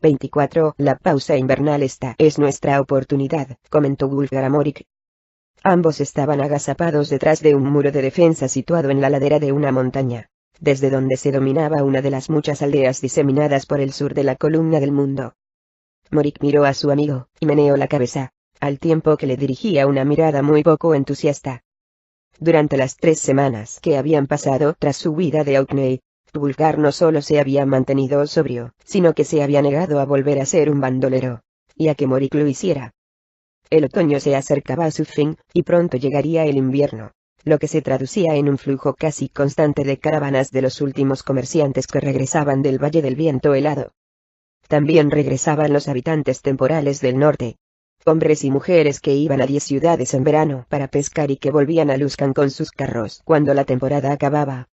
24. La pausa invernal esta es nuestra oportunidad, comentó Wulfgar a Morik. Ambos estaban agazapados detrás de un muro de defensa situado en la ladera de una montaña, desde donde se dominaba una de las muchas aldeas diseminadas por el sur de la columna del mundo. Morik miró a su amigo, y meneó la cabeza, al tiempo que le dirigía una mirada muy poco entusiasta. Durante las 3 semanas que habían pasado tras su huida de Orkney, Wulfgar no solo se había mantenido sobrio, sino que se había negado a volver a ser un bandolero, y a que Morik lo hiciera. El otoño se acercaba a su fin, y pronto llegaría el invierno, lo que se traducía en un flujo casi constante de caravanas de los últimos comerciantes que regresaban del Valle del Viento Helado. También regresaban los habitantes temporales del norte, hombres y mujeres que iban a 10 ciudades en verano para pescar y que volvían a Luskan con sus carros cuando la temporada acababa.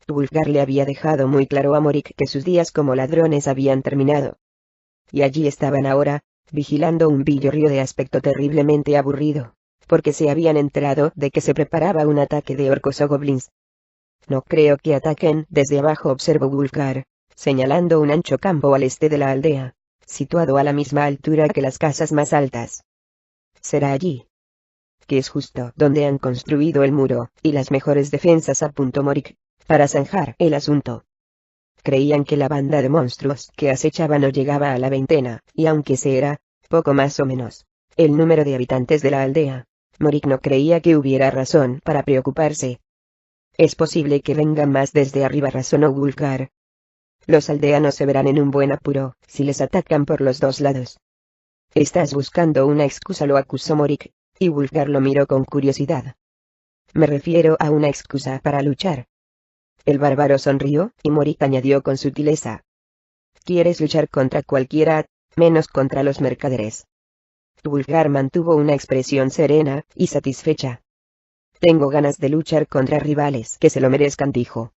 Wulfgar le había dejado muy claro a Morik que sus días como ladrones habían terminado. Y allí estaban ahora, vigilando un villorrio de aspecto terriblemente aburrido, porque se habían enterado de que se preparaba un ataque de orcos o goblins. No creo que ataquen desde abajo, observó Wulfgar, señalando un ancho campo al este de la aldea, situado a la misma altura que las casas más altas. Será allí, que es justo donde han construido el muro y las mejores defensas, apuntó Morik, para zanjar el asunto. Creían que la banda de monstruos que acechaban no llegaba a la veintena, y aunque se era, poco más o menos, el número de habitantes de la aldea, Morik no creía que hubiera razón para preocuparse. Es posible que vengan más desde arriba, razonó Wulfgar. Los aldeanos se verán en un buen apuro si les atacan por los 2 lados. Estás buscando una excusa, lo acusó Morik, y Wulfgar lo miró con curiosidad. Me refiero a una excusa para luchar. El bárbaro sonrió, y Morik añadió con sutileza. ¿Quieres luchar contra cualquiera, menos contra los mercaderes? Wulfgar mantuvo una expresión serena y satisfecha. Tengo ganas de luchar contra rivales que se lo merezcan, dijo.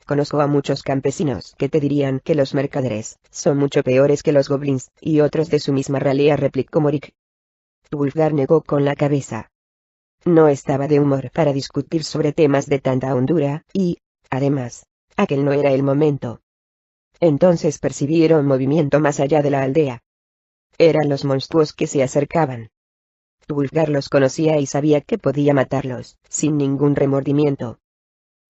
Conozco a muchos campesinos que te dirían que los mercaderes son mucho peores que los goblins, y otros de su misma ralea, replicó Morik. Wulfgar negó con la cabeza. No estaba de humor para discutir sobre temas de tanta hondura, y, además, aquel no era el momento. Entonces percibieron movimiento más allá de la aldea. Eran los monstruos que se acercaban. Wulfgar los conocía y sabía que podía matarlos, sin ningún remordimiento.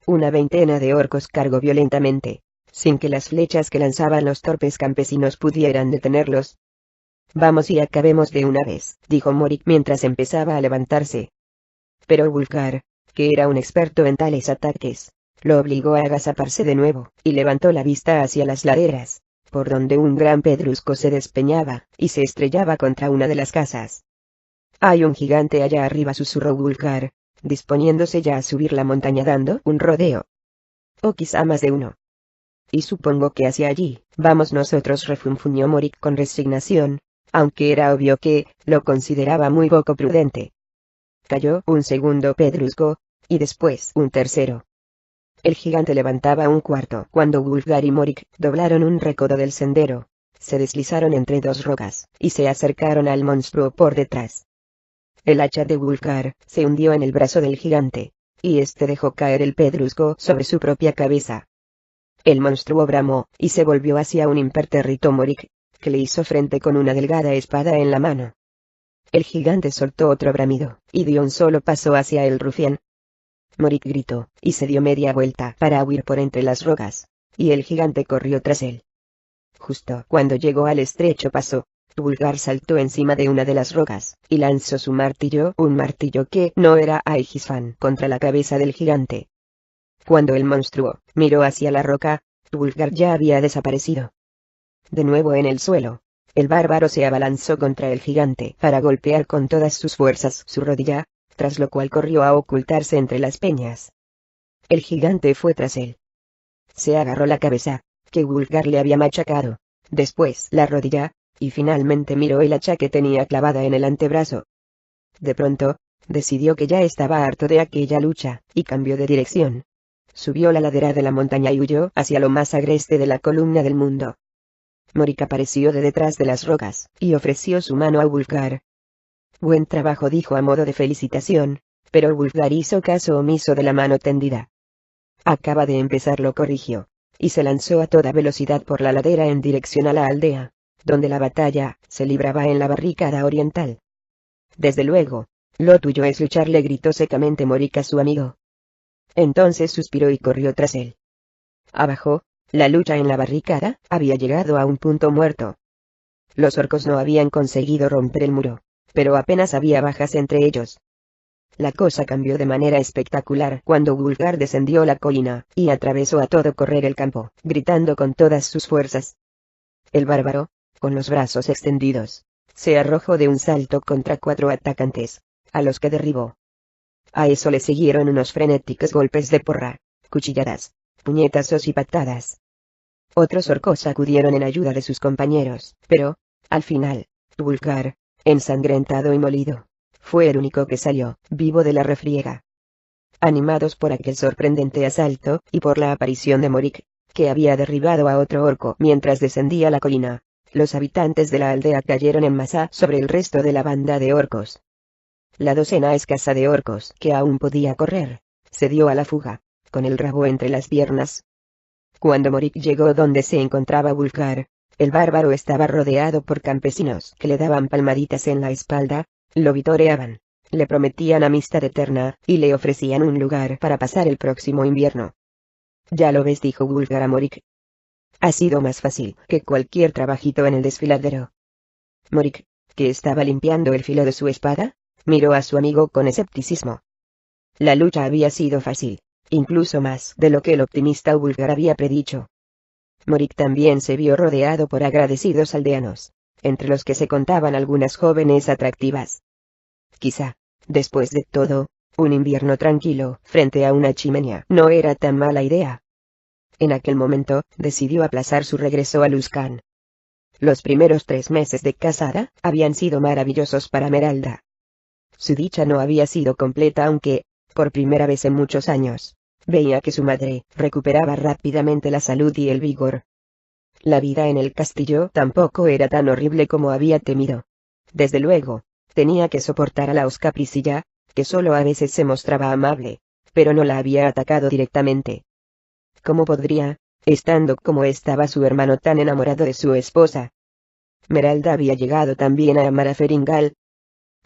Una veintena de orcos cargó violentamente, sin que las flechas que lanzaban los torpes campesinos pudieran detenerlos. Vamos y acabemos de una vez, dijo Morik mientras empezaba a levantarse. Pero Wulfgar, que era un experto en tales ataques, lo obligó a agazaparse de nuevo, y levantó la vista hacia las laderas, por donde un gran pedrusco se despeñaba, y se estrellaba contra una de las casas. Hay un gigante allá arriba, susurró Wulfgar, disponiéndose ya a subir la montaña dando un rodeo. O quizá más de uno. Y supongo que hacia allí vamos nosotros, refunfuñó Morik con resignación, aunque era obvio que lo consideraba muy poco prudente. Cayó un segundo pedrusco, y después un tercero. El gigante levantaba un cuarto cuando Wulfgar y Morik doblaron un recodo del sendero, se deslizaron entre 2 rocas, y se acercaron al monstruo por detrás. El hacha de Wulfgar se hundió en el brazo del gigante, y este dejó caer el pedrusco sobre su propia cabeza. El monstruo bramó, y se volvió hacia un impertérrito Morik, que le hizo frente con una delgada espada en la mano. El gigante soltó otro bramido, y dio un solo paso hacia el rufián. Morik gritó, y se dio media vuelta para huir por entre las rocas, y el gigante corrió tras él. Justo cuando llegó al estrecho paso, Wulfgar saltó encima de una de las rocas, y lanzó su martillo, un martillo que no era Aegisfan, contra la cabeza del gigante. Cuando el monstruo miró hacia la roca, Wulfgar ya había desaparecido. De nuevo en el suelo, el bárbaro se abalanzó contra el gigante para golpear con todas sus fuerzas su rodilla, tras lo cual corrió a ocultarse entre las peñas. El gigante fue tras él. Se agarró la cabeza, que Wulfgar le había machacado, después la rodilla, y finalmente miró el hacha que tenía clavada en el antebrazo. De pronto, decidió que ya estaba harto de aquella lucha, y cambió de dirección. Subió la ladera de la montaña y huyó hacia lo más agreste de la columna del mundo. Morik apareció de detrás de las rocas, y ofreció su mano a Wulfgar. Buen trabajo, dijo a modo de felicitación, pero Wulfgar hizo caso omiso de la mano tendida. Acaba de empezar, lo corrigió. y se lanzó a toda velocidad por la ladera en dirección a la aldea, donde la batalla se libraba en la barricada oriental. Desde luego, lo tuyo es luchar, le gritó secamente Morik a su amigo. Entonces suspiró y corrió tras él. Abajo, la lucha en la barricada había llegado a un punto muerto. Los orcos no habían conseguido romper el muro, pero apenas había bajas entre ellos. La cosa cambió de manera espectacular cuando Wulfgar descendió la colina y atravesó a todo correr el campo, gritando con todas sus fuerzas. El bárbaro, con los brazos extendidos, se arrojó de un salto contra 4 atacantes, a los que derribó. A eso le siguieron unos frenéticos golpes de porra, cuchilladas, puñetazos y patadas. Otros orcos acudieron en ayuda de sus compañeros, pero, al final, Wulfgar, ensangrentado y molido, fue el único que salió vivo de la refriega. Animados por aquel sorprendente asalto y por la aparición de Morik, que había derribado a otro orco mientras descendía la colina, los habitantes de la aldea cayeron en masa sobre el resto de la banda de orcos. La docena escasa de orcos que aún podía correr, se dio a la fuga, con el rabo entre las piernas. Cuando Morik llegó donde se encontraba Wulfgar, el bárbaro estaba rodeado por campesinos que le daban palmaditas en la espalda, lo vitoreaban, le prometían amistad eterna, y le ofrecían un lugar para pasar el próximo invierno. Ya lo ves, dijo Wulfgar a Morik. Ha sido más fácil que cualquier trabajito en el desfiladero. Morik, que estaba limpiando el filo de su espada, miró a su amigo con escepticismo. La lucha había sido fácil, incluso más de lo que el optimista Wulfgar había predicho. Morik también se vio rodeado por agradecidos aldeanos, entre los que se contaban algunas jóvenes atractivas. Quizá, después de todo, un invierno tranquilo frente a una chimenea no era tan mala idea. En aquel momento, decidió aplazar su regreso a Luskan. Los primeros 3 meses de casada habían sido maravillosos para Meralda. Su dicha no había sido completa, aunque, por primera vez en muchos años, veía que su madre recuperaba rápidamente la salud y el vigor. La vida en el castillo tampoco era tan horrible como había temido. Desde luego, tenía que soportar a la osca Priscilla, que solo a veces se mostraba amable, pero no la había atacado directamente. ¿Cómo podría, estando como estaba su hermano tan enamorado de su esposa? Meralda había llegado también a amar a Feringal.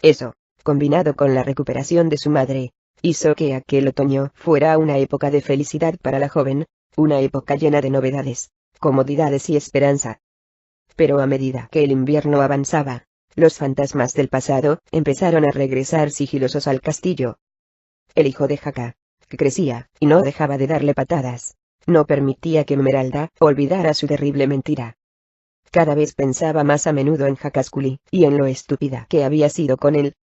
Eso, combinado con la recuperación de su madre, hizo que aquel otoño fuera una época de felicidad para la joven, una época llena de novedades, comodidades y esperanza. Pero a medida que el invierno avanzaba, los fantasmas del pasado empezaron a regresar sigilosos al castillo. El hijo de Jaka, que crecía y no dejaba de darle patadas, no permitía que Meralda olvidara su terrible mentira. Cada vez pensaba más a menudo en Jakaskuli y en lo estúpida que había sido con él.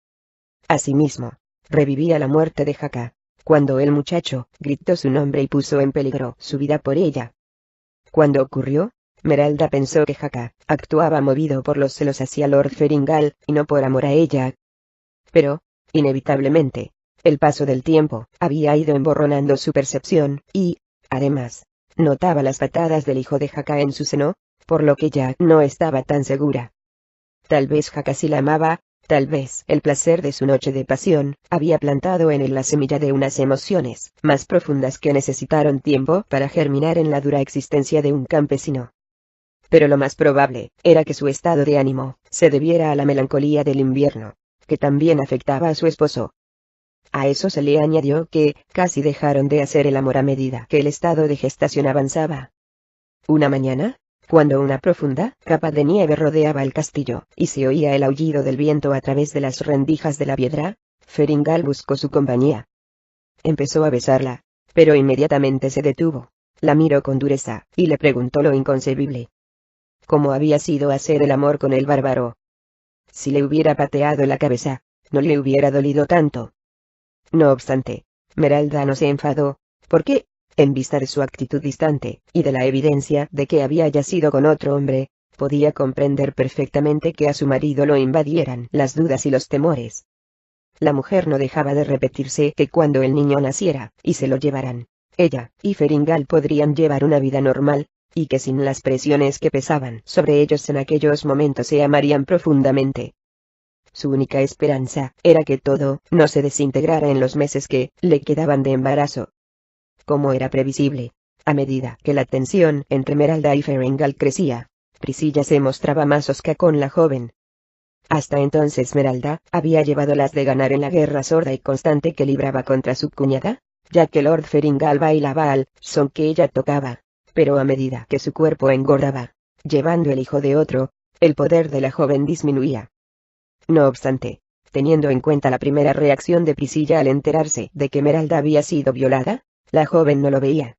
Asimismo, revivía la muerte de Jaka, cuando el muchacho gritó su nombre y puso en peligro su vida por ella. Cuando ocurrió, Meralda pensó que Jaka actuaba movido por los celos hacia Lord Feringal y no por amor a ella. Pero, inevitablemente, el paso del tiempo había ido emborronando su percepción y, además, notaba las patadas del hijo de Jaka en su seno, por lo que ya no estaba tan segura. Tal vez Jaka sí la amaba, tal vez el placer de su noche de pasión había plantado en él la semilla de unas emociones más profundas que necesitaron tiempo para germinar en la dura existencia de un campesino. Pero lo más probable era que su estado de ánimo se debiera a la melancolía del invierno, que también afectaba a su esposo. A eso se le añadió que casi dejaron de hacer el amor a medida que el estado de gestación avanzaba. Una mañana, cuando una profunda capa de nieve rodeaba el castillo y se oía el aullido del viento a través de las rendijas de la piedra, Feringal buscó su compañía. Empezó a besarla, pero inmediatamente se detuvo, la miró con dureza y le preguntó lo inconcebible. ¿Cómo había sido hacer el amor con el bárbaro? Si le hubiera pateado la cabeza, no le hubiera dolido tanto. No obstante, Meralda no se enfadó, porque, en vista de su actitud distante, y de la evidencia de que había yacido con otro hombre, podía comprender perfectamente que a su marido lo invadieran las dudas y los temores. La mujer no dejaba de repetirse que cuando el niño naciera, y se lo llevaran, ella y Feringal podrían llevar una vida normal, y que sin las presiones que pesaban sobre ellos en aquellos momentos se amarían profundamente. Su única esperanza era que todo no se desintegrara en los meses que le quedaban de embarazo. Como era previsible, A medida que la tensión entre Meralda y Ferengale crecía, Priscilla se mostraba más hosca con la joven. Hasta entonces Meralda había llevado las de ganar en la guerra sorda y constante que libraba contra su cuñada, ya que Lord Ferengale bailaba al son que ella tocaba, pero a medida que su cuerpo engordaba, llevando el hijo de otro, el poder de la joven disminuía. No obstante, teniendo en cuenta la primera reacción de Priscilla al enterarse de que Meralda había sido violada, la joven no lo veía.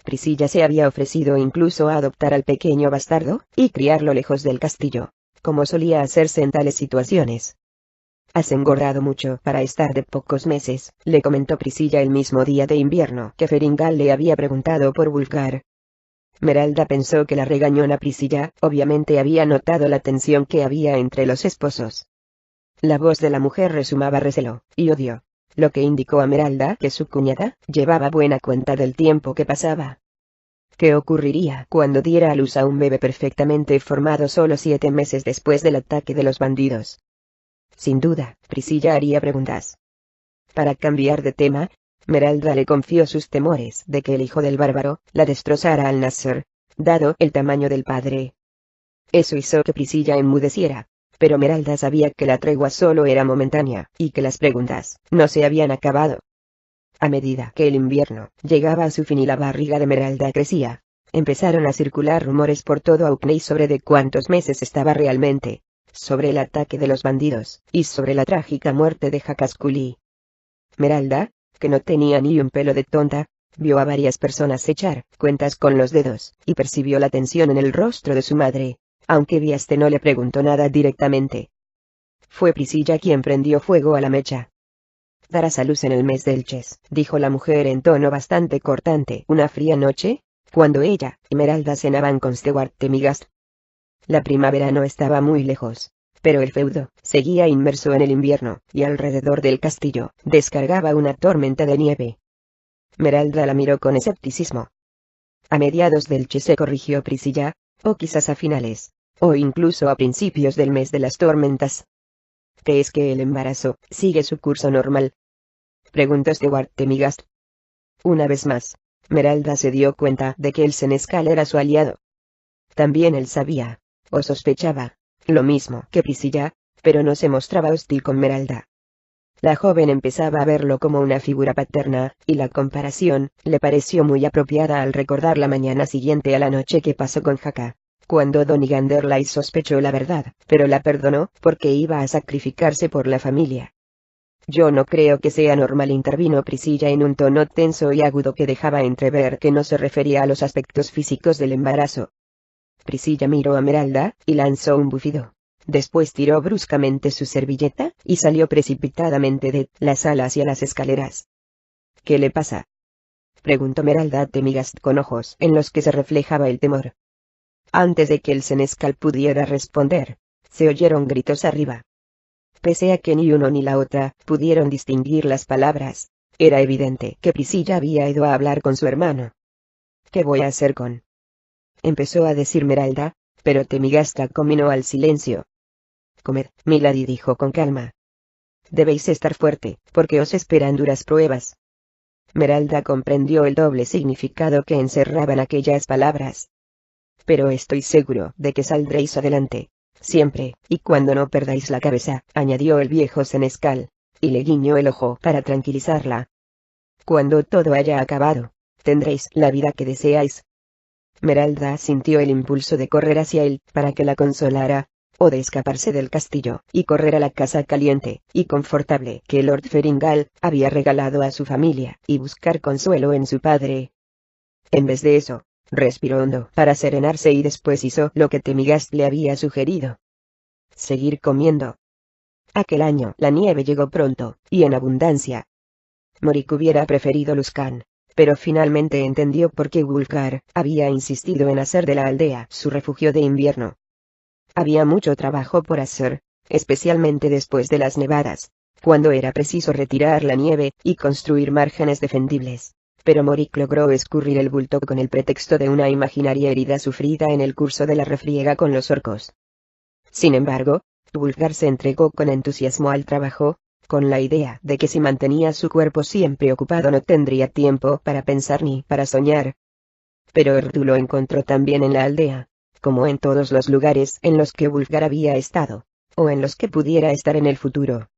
Priscilla se había ofrecido incluso a adoptar al pequeño bastardo y criarlo lejos del castillo, como solía hacerse en tales situaciones. «Has engordado mucho para estar de pocos meses», le comentó Priscilla el mismo día de invierno que Ferengale le había preguntado por Wulfgar. Meralda pensó que la regañona Priscilla obviamente había notado la tensión que había entre los esposos. La voz de la mujer resumaba recelo y odio, lo que indicó a Meralda que su cuñada llevaba buena cuenta del tiempo que pasaba. ¿Qué ocurriría cuando diera a luz a un bebé perfectamente formado solo 7 meses después del ataque de los bandidos? Sin duda, Priscilla haría preguntas. Para cambiar de tema, Meralda le confió sus temores de que el hijo del bárbaro la destrozara al nacer, dado el tamaño del padre. Eso hizo que Priscilla enmudeciera, pero Meralda sabía que la tregua solo era momentánea, y que las preguntas no se habían acabado. A medida que el invierno llegaba a su fin y la barriga de Meralda crecía, empezaron a circular rumores por todo Orkney sobre de cuántos meses estaba realmente, sobre el ataque de los bandidos, y sobre la trágica muerte de Hakasculi. Meralda, que no tenía ni un pelo de tonta, vio a varias personas echar cuentas con los dedos, y percibió la tensión en el rostro de su madre, aunque Viaste no le preguntó nada directamente. Fue Priscilla quien prendió fuego a la mecha. «Darás a luz en el mes del Ches», dijo la mujer en tono bastante cortante una fría noche, cuando ella y Meralda cenaban con Stewart Temigast. La primavera no estaba muy lejos, pero el feudo seguía inmerso en el invierno, y alrededor del castillo descargaba una tormenta de nieve. Meralda la miró con escepticismo. «A mediados del Ches», se corrigió Priscilla, «o quizás a finales, o incluso a principios del mes de las tormentas». «¿Crees que el embarazo sigue su curso normal?», preguntó Stewart Temigast. Una vez más, Meralda se dio cuenta de que el senescal era su aliado. También él sabía, o sospechaba, lo mismo que Priscilla, pero no se mostraba hostil con Meralda. La joven empezaba a verlo como una figura paterna, y la comparación le pareció muy apropiada al recordar la mañana siguiente a la noche que pasó con Haka, cuando Donegan Derlais sospechó la verdad, pero la perdonó porque iba a sacrificarse por la familia. «Yo no creo que sea normal», intervino Priscilla en un tono tenso y agudo que dejaba entrever que no se refería a los aspectos físicos del embarazo. Priscilla miró a Meralda y lanzó un bufido. Después tiró bruscamente su servilleta y salió precipitadamente de la sala hacia las escaleras. «¿Qué le pasa?», preguntó Meralda a Temigast con ojos en los que se reflejaba el temor. Antes de que el senescal pudiera responder, se oyeron gritos arriba. Pese a que ni uno ni la otra pudieron distinguir las palabras, era evidente que Priscilla había ido a hablar con su hermano. «¿Qué voy a hacer con?», empezó a decir Meralda, pero Temigast la conminó al silencio. «Comed, milady», dijo con calma. «Debéis estar fuerte, porque os esperan duras pruebas». Meralda comprendió el doble significado que encerraban aquellas palabras. «Pero estoy seguro de que saldréis adelante, siempre y cuando no perdáis la cabeza», añadió el viejo senescal, y le guiñó el ojo para tranquilizarla. «Cuando todo haya acabado, tendréis la vida que deseáis». Meralda sintió el impulso de correr hacia él para que la consolara, o de escaparse del castillo y correr a la casa caliente y confortable que Lord Ferengale había regalado a su familia y buscar consuelo en su padre. En vez de eso, respiró hondo para serenarse y después hizo lo que Temigast le había sugerido: seguir comiendo. Aquel año la nieve llegó pronto, y en abundancia. Morik hubiera preferido Luskan, pero finalmente entendió por qué Wulfgar había insistido en hacer de la aldea su refugio de invierno. Había mucho trabajo por hacer, especialmente después de las nevadas, cuando era preciso retirar la nieve y construir márgenes defendibles. Pero Morik logró escurrir el bulto con el pretexto de una imaginaria herida sufrida en el curso de la refriega con los orcos. Sin embargo, Wulfgar se entregó con entusiasmo al trabajo, con la idea de que si mantenía su cuerpo siempre ocupado no tendría tiempo para pensar ni para soñar. pero Ertu lo encontró también en la aldea, como en todos los lugares en los que Wulfgar había estado, o en los que pudiera estar en el futuro.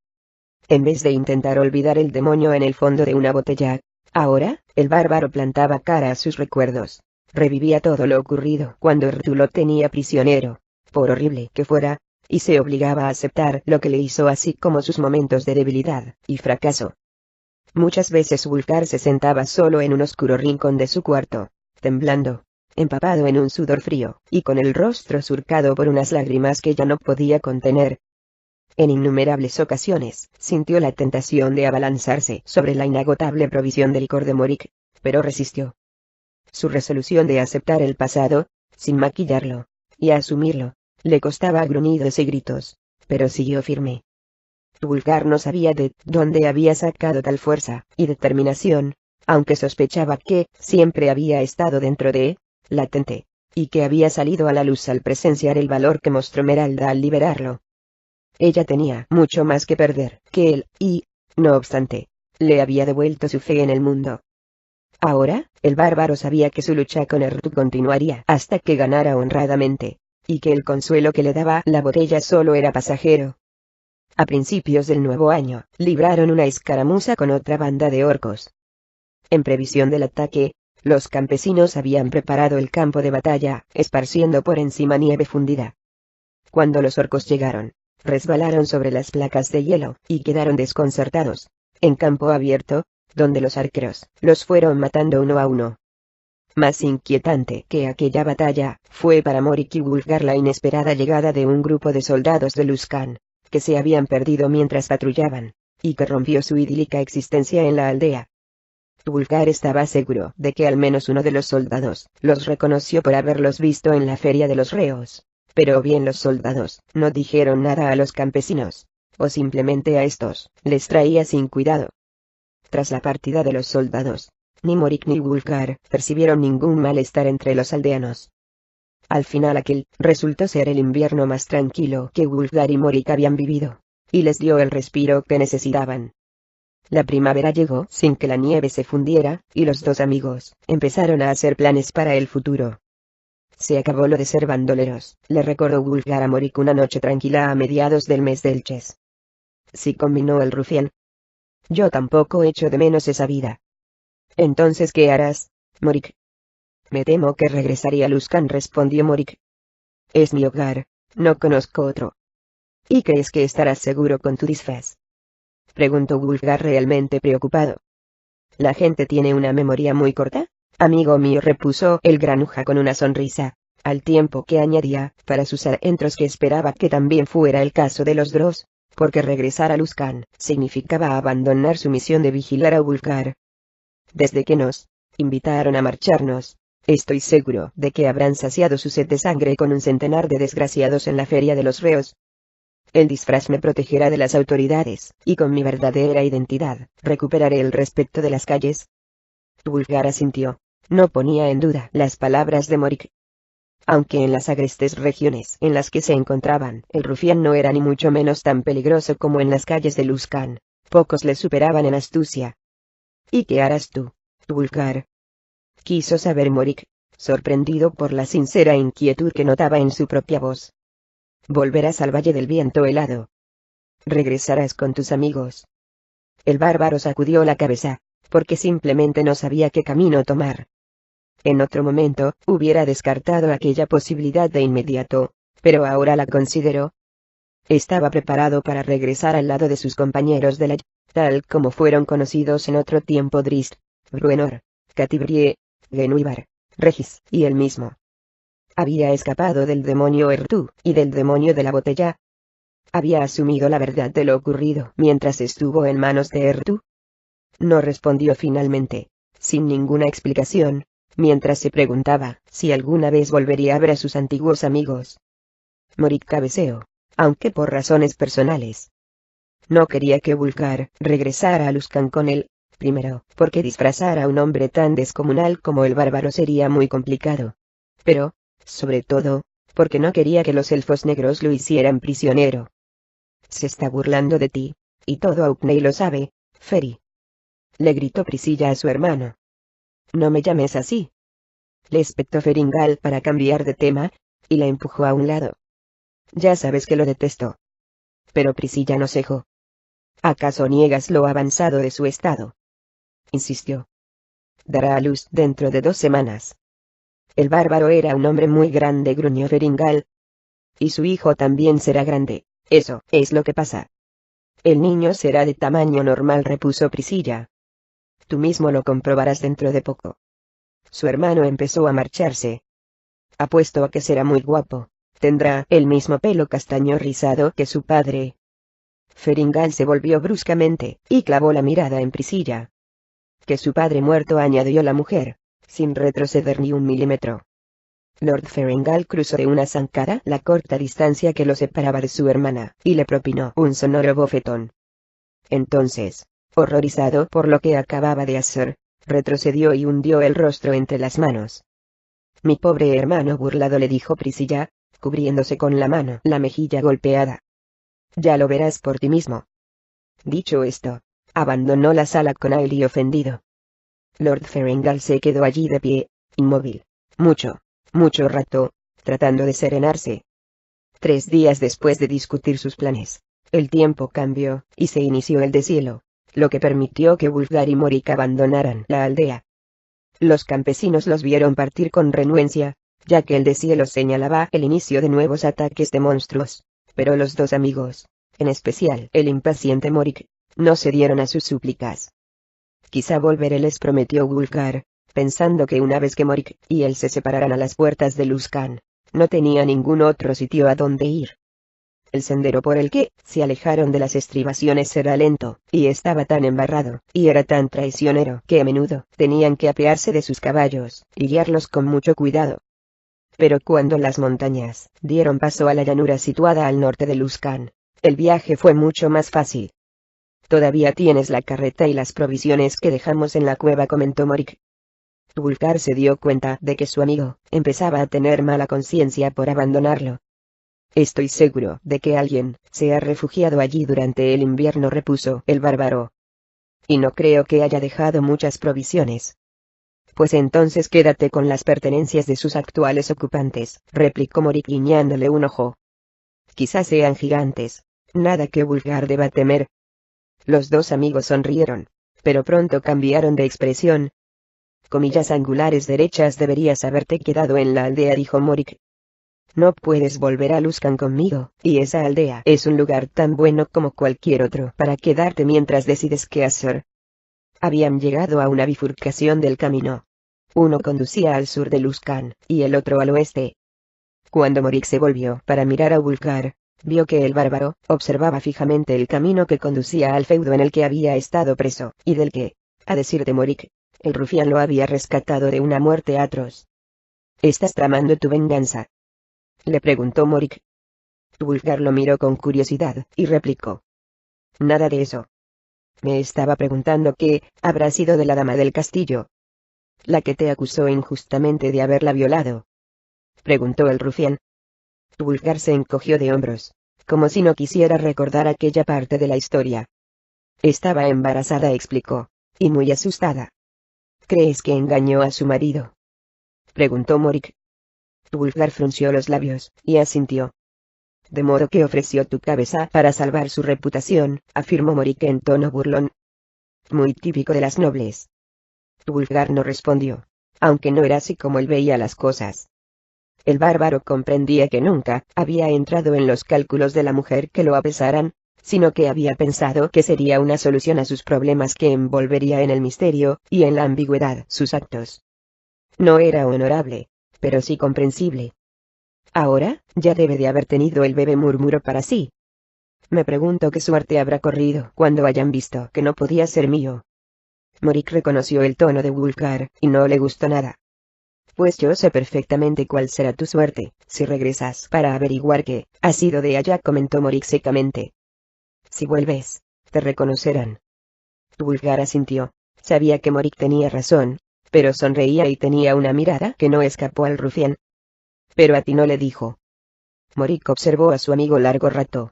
En vez de intentar olvidar el demonio en el fondo de una botella, ahora, el bárbaro plantaba cara a sus recuerdos. Revivía todo lo ocurrido cuando Ertu lo tenía prisionero, por horrible que fuera, y se obligaba a aceptar lo que le hizo así como sus momentos de debilidad y fracaso. Muchas veces Wulfgar se sentaba solo en un oscuro rincón de su cuarto, temblando, empapado en un sudor frío, y con el rostro surcado por unas lágrimas que ya no podía contener. En innumerables ocasiones, sintió la tentación de abalanzarse sobre la inagotable provisión de licor de Morik, pero resistió. Su resolución de aceptar el pasado, sin maquillarlo, y asumirlo, le costaba gruñidos y gritos, pero siguió firme. Wulfgar no sabía de dónde había sacado tal fuerza y determinación, aunque sospechaba que siempre había estado dentro de él, latente, y que había salido a la luz al presenciar el valor que mostró Meralda al liberarlo. Ella tenía mucho más que perder que él, y, no obstante, le había devuelto su fe en el mundo. Ahora, el bárbaro sabía que su lucha con Ertu continuaría hasta que ganara honradamente, y que el consuelo que le daba la botella solo era pasajero. A principios del nuevo año, libraron una escaramuza con otra banda de orcos. En previsión del ataque, los campesinos habían preparado el campo de batalla, esparciendo por encima nieve fundida. Cuando los orcos llegaron, resbalaron sobre las placas de hielo, y quedaron desconcertados. En campo abierto, donde los arqueros los fueron matando uno a uno. Más inquietante que aquella batalla, fue para Morik y Wulfgar la inesperada llegada de un grupo de soldados de Luskan, que se habían perdido mientras patrullaban, y que rompió su idílica existencia en la aldea. Wulfgar estaba seguro de que al menos uno de los soldados los reconoció por haberlos visto en la feria de los reos. Pero o bien los soldados no dijeron nada a los campesinos, o simplemente a estos les traía sin cuidado. Tras la partida de los soldados, ni Morik ni Wulfgar percibieron ningún malestar entre los aldeanos. Al final aquel resultó ser el invierno más tranquilo que Wulfgar y Morik habían vivido, y les dio el respiro que necesitaban. La primavera llegó sin que la nieve se fundiera, y los dos amigos empezaron a hacer planes para el futuro. Se acabó lo de ser bandoleros, le recordó Wulfgar a Morik una noche tranquila a mediados del mes del Ches. Sí, combinó el rufián. Yo tampoco echo de menos esa vida. Entonces, ¿qué harás, Morik? Me temo que regresaré a Luskan, respondió Morik. Es mi hogar, no conozco otro. ¿Y crees que estarás seguro con tu disfraz? Preguntó Wulfgar realmente preocupado. La gente tiene una memoria muy corta, amigo mío, repuso el granuja con una sonrisa, al tiempo que añadía, para sus adentros, que esperaba que también fuera el caso de los Dross, porque regresar a Luskan significaba abandonar su misión de vigilar a Wulfgar. Desde que nos invitaron a marcharnos, estoy seguro de que habrán saciado su sed de sangre con un centenar de desgraciados en la feria de los reos. El disfraz me protegerá de las autoridades, y con mi verdadera identidad, recuperaré el respeto de las calles. Wulfgar asintió. No ponía en duda las palabras de Morik. Aunque en las agrestes regiones en las que se encontraban, el rufián no era ni mucho menos tan peligroso como en las calles de Luskan, pocos le superaban en astucia. ¿Y qué harás tú, Wulfgar? Quiso saber Morik, sorprendido por la sincera inquietud que notaba en su propia voz. Volverás al Valle del Viento Helado. Regresarás con tus amigos. El bárbaro sacudió la cabeza, porque simplemente no sabía qué camino tomar. En otro momento, hubiera descartado aquella posibilidad de inmediato, pero ahora la consideró. Estaba preparado para regresar al lado de sus compañeros de la tal como fueron conocidos en otro tiempo Drist, Bruenor, Catibrie, Genuibar, Regis, y él mismo. Había escapado del demonio Ertu, y del demonio de la botella. Había asumido la verdad de lo ocurrido mientras estuvo en manos de Ertu. No respondió finalmente, sin ninguna explicación, mientras se preguntaba si alguna vez volvería a ver a sus antiguos amigos. Morik cabeceó, aunque por razones personales. No quería que Wulfgar regresara a Luskan con él, primero, porque disfrazar a un hombre tan descomunal como el bárbaro sería muy complicado. Pero, sobre todo, porque no quería que los elfos negros lo hicieran prisionero. Se está burlando de ti, y todo Aukney lo sabe, Feri. Le gritó Priscilla a su hermano. No me llames así. le espetó Feringal para cambiar de tema, y la empujó a un lado. Ya sabes que lo detesto. Pero Priscilla no cejó. ¿Acaso niegas lo avanzado de su estado? Insistió. Dará a luz dentro de 2 semanas. El bárbaro era un hombre muy grande, gruñó Feringal. Y su hijo también será grande, eso es lo que pasa. El niño será de tamaño normal, repuso Priscilla. Tú mismo lo comprobarás dentro de poco. Su hermano empezó a marcharse. Apuesto a que será muy guapo. Tendrá el mismo pelo castaño rizado que su padre. Feringal se volvió bruscamente, y clavó la mirada en Priscilla. Que su padre muerto, añadió la mujer, sin retroceder ni 1 milímetro. Lord Feringal cruzó de una zancada la corta distancia que lo separaba de su hermana, y le propinó un sonoro bofetón. Entonces, horrorizado por lo que acababa de hacer, retrocedió y hundió el rostro entre las manos. Mi pobre hermano burlado, le dijo Priscilla, cubriéndose con la mano la mejilla golpeada. Ya lo verás por ti mismo. Dicho esto, abandonó la sala con aire ofendido. Lord Feringal se quedó allí de pie, inmóvil, mucho rato, tratando de serenarse. 3 días después de discutir sus planes, el tiempo cambió, y se inició el deshielo, lo que permitió que Wulfgar y Morik abandonaran la aldea. Los campesinos los vieron partir con renuencia, ya que el deshielo señalaba el inicio de nuevos ataques de monstruos, pero los 2 amigos, en especial el impaciente Morik, no cedieron a sus súplicas. Quizá volveré, les prometió Wulfgar, pensando que una vez que Morik y él se separaran a las puertas de Luskan, no tenía ningún otro sitio a donde ir. El sendero por el que se alejaron de las estribaciones era lento, y estaba tan embarrado, y era tan traicionero, que a menudo tenían que apearse de sus caballos, y guiarlos con mucho cuidado. Pero cuando las montañas dieron paso a la llanura situada al norte de Luskan, el viaje fue mucho más fácil. Todavía tienes la carreta y las provisiones que dejamos en la cueva, comentó Morik. Wulfgar se dio cuenta de que su amigo empezaba a tener mala conciencia por abandonarlo. Estoy seguro de que alguien se ha refugiado allí durante el invierno, repuso el bárbaro. Y no creo que haya dejado muchas provisiones. Pues entonces quédate con las pertenencias de sus actuales ocupantes, replicó Morik guiñándole un ojo. Quizás sean gigantes, nada que Wulfgar deba temer. Los 2 amigos sonrieron, pero pronto cambiaron de expresión. Comillas angulares derechas, deberías haberte quedado en la aldea, dijo Morik. No puedes volver a Luskan conmigo, y esa aldea es un lugar tan bueno como cualquier otro para quedarte mientras decides qué hacer. Habían llegado a una bifurcación del camino. Uno conducía al sur de Luskan, y el otro al oeste. Cuando Morik se volvió para mirar a Wulfgar, vio que el bárbaro observaba fijamente el camino que conducía al feudo en el que había estado preso, y del que, a decir de Morik, el rufián lo había rescatado de una muerte atroz. ¿Estás tramando tu venganza?, le preguntó Morik. Wulfgar lo miró con curiosidad, y replicó. Nada de eso. Me estaba preguntando qué habrá sido de la dama del castillo. La que te acusó injustamente de haberla violado, preguntó el rufián. Wulfgar se encogió de hombros, como si no quisiera recordar aquella parte de la historia. Estaba embarazada, explicó, y muy asustada. ¿Crees que engañó a su marido?, preguntó Morik. Wulfgar frunció los labios, y asintió. De modo que ofreció tu cabeza para salvar su reputación, afirmó Morik en tono burlón. Muy típico de las nobles. Wulfgar no respondió, aunque no era así como él veía las cosas. El bárbaro comprendía que nunca había entrado en los cálculos de la mujer que lo apesaran, sino que había pensado que sería una solución a sus problemas que envolvería en el misterio y en la ambigüedad sus actos. No era honorable, pero sí comprensible. Ahora, ya debe de haber tenido el bebé, murmuró para sí. Me pregunto qué suerte habrá corrido cuando hayan visto que no podía ser mío. Morik reconoció el tono de Wulfgar, y no le gustó nada. Pues yo sé perfectamente cuál será tu suerte, si regresas para averiguar qué ha sido de ella, comentó Morik secamente. Si vuelves, te reconocerán. Wulfgar asintió. Sabía que Morik tenía razón, pero sonreía y tenía una mirada que no escapó al rufián. Pero a ti no, le dijo. Morik observó a su amigo largo rato.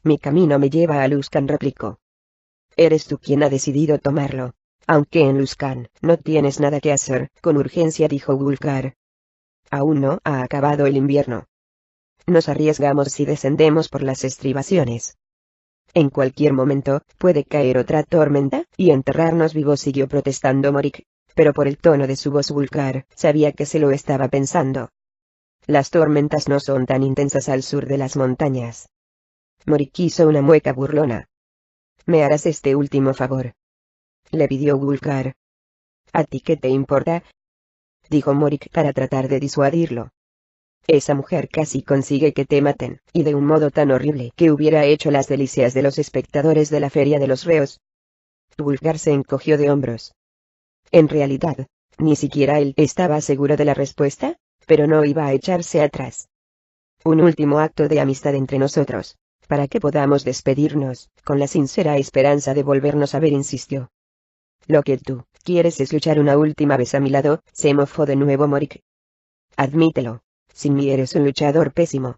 Mi camino me lleva a Luskan, replicó. Eres tú quien ha decidido tomarlo, Aunque en Luskan no tienes nada que hacer, con urgencia dijo Wulfgar. Aún no ha acabado el invierno. Nos arriesgamos si descendemos por las estribaciones. En cualquier momento, puede caer otra tormenta, y enterrarnos vivos, siguió protestando Morik. Pero por el tono de su voz Wulfgar sabía que se lo estaba pensando. Las tormentas no son tan intensas al sur de las montañas. Morik hizo una mueca burlona. ¿Me harás este último favor?, le pidió Wulfgar. ¿A ti qué te importa?, dijo Morik para tratar de disuadirlo. Esa mujer casi consigue que te maten, y de un modo tan horrible que hubiera hecho las delicias de los espectadores de la feria de los reos. Wulfgar se encogió de hombros. En realidad, ni siquiera él estaba seguro de la respuesta, pero no iba a echarse atrás. Un último acto de amistad entre nosotros, para que podamos despedirnos, con la sincera esperanza de volvernos a ver, insistió. Lo que tú quieres es luchar una última vez a mi lado, se mofó de nuevo Morik. Admítelo. Sin mí eres un luchador pésimo.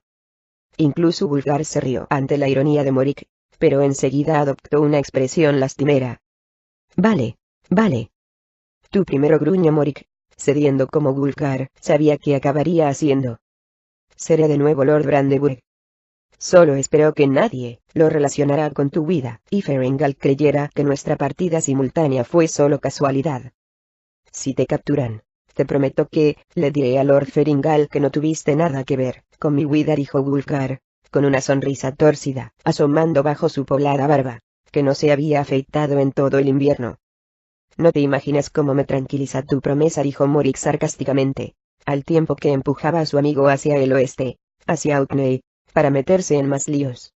Incluso Wulfgar se rió ante la ironía de Morik, pero enseguida adoptó una expresión lastimera. Vale, vale. Tú primero, gruñó Morik, cediendo como Wulfgar sabía que acabaría haciendo. Seré de nuevo Lord Brandenburg. Solo espero que nadie lo relacionara con tu vida, y Ferengald creyera que nuestra partida simultánea fue solo casualidad. Si te capturan, te prometo que le diré a Lord Ferengald que no tuviste nada que ver con mi huida, dijo Wulfgar, con una sonrisa tórcida, asomando bajo su poblada barba, que no se había afeitado en todo el invierno. No te imaginas cómo me tranquiliza tu promesa, dijo Morik sarcásticamente, al tiempo que empujaba a su amigo hacia el oeste, hacia Orkney, para meterse en más líos.